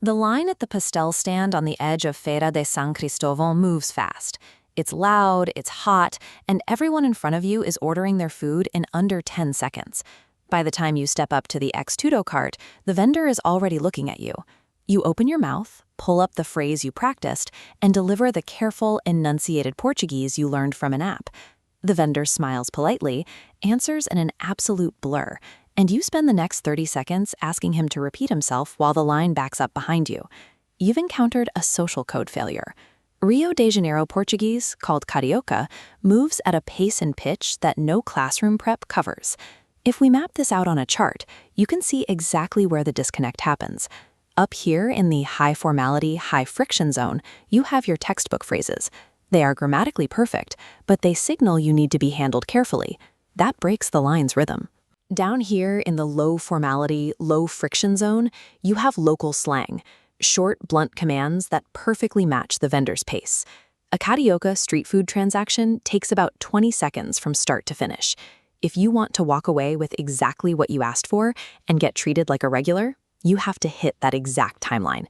The line at the pastel stand on the edge of Feira de San Cristóbal moves fast. It's loud, it's hot, and everyone in front of you is ordering their food in under 10 seconds. By the time you step up to the ex-tudo cart, the vendor is already looking at you. You open your mouth, pull up the phrase you practiced, and deliver the careful, enunciated Portuguese you learned from an app. The vendor smiles politely, answers in an absolute blur, and you spend the next 30 seconds asking him to repeat himself while the line backs up behind you. You've encountered a social code failure. Rio de Janeiro Portuguese, called Carioca, moves at a pace and pitch that no classroom prep covers. If we map this out on a chart, you can see exactly where the disconnect happens. Up here in the high formality, high friction zone, you have your textbook phrases. They are grammatically perfect, but they signal you need to be handled carefully. That breaks the line's rhythm. Down here in the low formality, low friction zone, you have local slang, short, blunt commands that perfectly match the vendor's pace. A Carioca street food transaction takes about 20 seconds from start to finish. If you want to walk away with exactly what you asked for and get treated like a regular, you have to hit that exact timeline.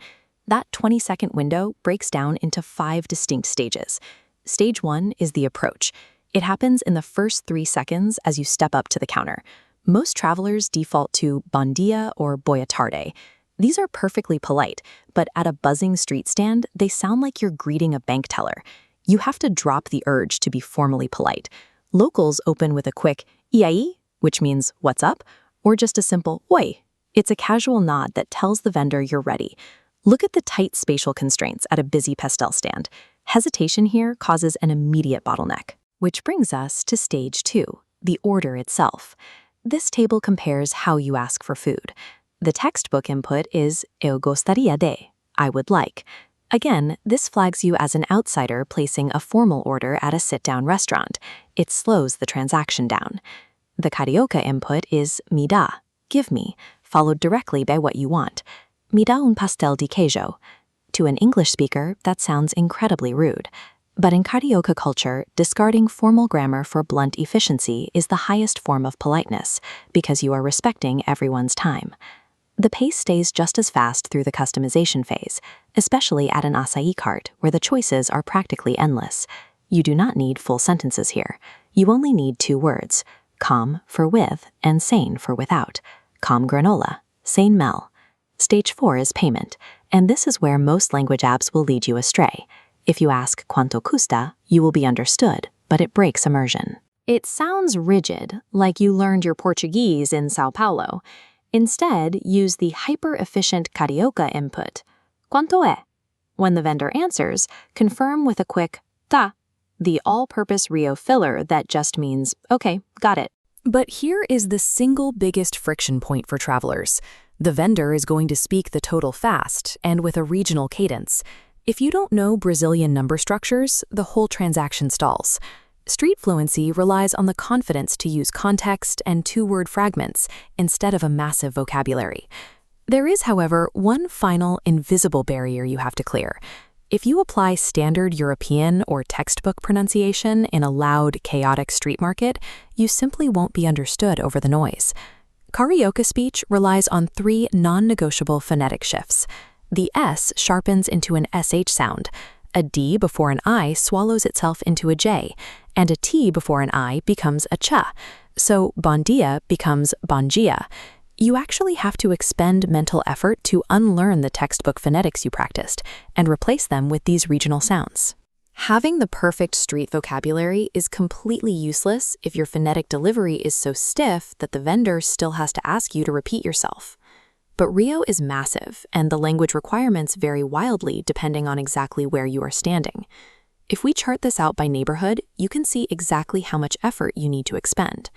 That 20-second window breaks down into 5 distinct stages. Stage 1 is the approach. It happens in the first 3 seconds as you step up to the counter. Most travelers default to bon dia or boa tarde. These are perfectly polite, but at a buzzing street stand, they sound like you're greeting a bank teller. You have to drop the urge to be formally polite. Locals open with a quick "e aí," which means "what's up?" or just a simple "oi." It's a casual nod that tells the vendor you're ready. Look at the tight spatial constraints at a busy pastel stand. Hesitation here causes an immediate bottleneck. Which brings us to stage 2, the order itself. This table compares how you ask for food. The textbook input is "eu gostaria de," I would like. Again, this flags you as an outsider placing a formal order at a sit-down restaurant. It slows the transaction down. The Carioca input is "me dá," give me, followed directly by what you want. "Me dá un pastel de queijo." To an English speaker, that sounds incredibly rude. But in Carioca culture, discarding formal grammar for blunt efficiency is the highest form of politeness, because you are respecting everyone's time. The pace stays just as fast through the customization phase, especially at an açaí cart where the choices are practically endless. You do not need full sentences here. You only need 2 words, com for with and sane for without. Com granola, sane mel. Stage 4 is payment, and this is where most language apps will lead you astray. If you ask "cuánto custa," you will be understood, but it breaks immersion. It sounds rigid, like you learned your Portuguese in São Paulo. Instead, use the hyper-efficient Carioca input, "Quanto é?" When the vendor answers, confirm with a quick "tá," the all-purpose Rio filler that just means, "Okay, got it." But here is the single biggest friction point for travelers. The vendor is going to speak the total fast and with a regional cadence. If you don't know Brazilian number structures, the whole transaction stalls. Street fluency relies on the confidence to use context and 2-word fragments instead of a massive vocabulary. There is, however, one final invisible barrier you have to clear. If you apply standard European or textbook pronunciation in a loud, chaotic street market, you simply won't be understood over the noise. Carioca speech relies on 3 non-negotiable phonetic shifts. The S sharpens into an SH sound, a D before an I swallows itself into a J, and a T before an I becomes a cha, so bon dia becomes bon dia. You actually have to expend mental effort to unlearn the textbook phonetics you practiced and replace them with these regional sounds. Having the perfect street vocabulary is completely useless if your phonetic delivery is so stiff that the vendor still has to ask you to repeat yourself. But Rio is massive, and the language requirements vary wildly depending on exactly where you are standing. If we chart this out by neighborhood, you can see exactly how much effort you need to expend.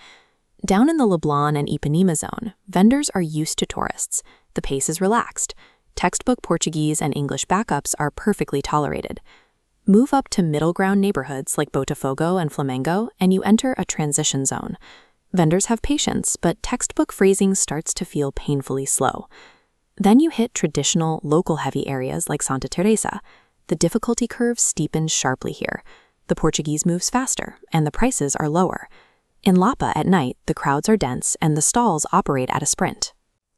Down in the Leblon and Ipanema zone, vendors are used to tourists. The pace is relaxed. Textbook Portuguese and English backups are perfectly tolerated. Move up to middle ground neighborhoods like Botafogo and Flamengo, and you enter a transition zone. Vendors have patience, but textbook phrasing starts to feel painfully slow. Then you hit traditional, local-heavy areas like Santa Teresa. The difficulty curve steepens sharply here. The Portuguese moves faster, and the prices are lower. In Lapa at night, the crowds are dense, and the stalls operate at a sprint.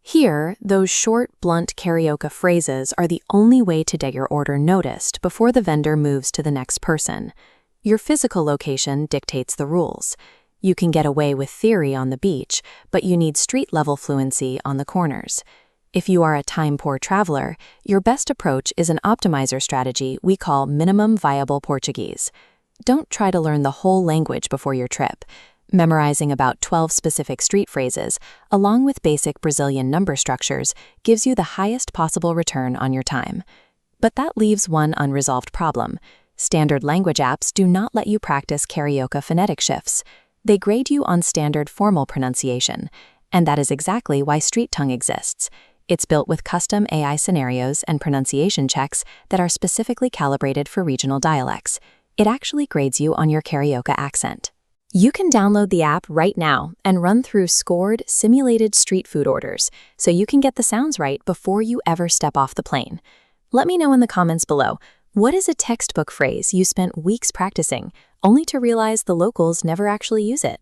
Here, those short, blunt Carioca phrases are the only way to get your order noticed before the vendor moves to the next person. Your physical location dictates the rules. You can get away with theory on the beach, but you need street-level fluency on the corners. If you are a time-poor traveler, your best approach is an optimizer strategy we call minimum viable Portuguese. Don't try to learn the whole language before your trip. Memorizing about 12 specific street phrases, along with basic Brazilian number structures, gives you the highest possible return on your time. But that leaves one unresolved problem. Standard language apps do not let you practice Carioca phonetic shifts. They grade you on standard formal pronunciation, and that is exactly why StreetTongue exists. It's built with custom AI scenarios and pronunciation checks that are specifically calibrated for regional dialects. It actually grades you on your Carioca accent. You can download the app right now and run through scored, simulated street food orders so you can get the sounds right before you ever step off the plane. Let me know in the comments below, what is a textbook phrase you spent weeks practicing, only to realize the locals never actually use it?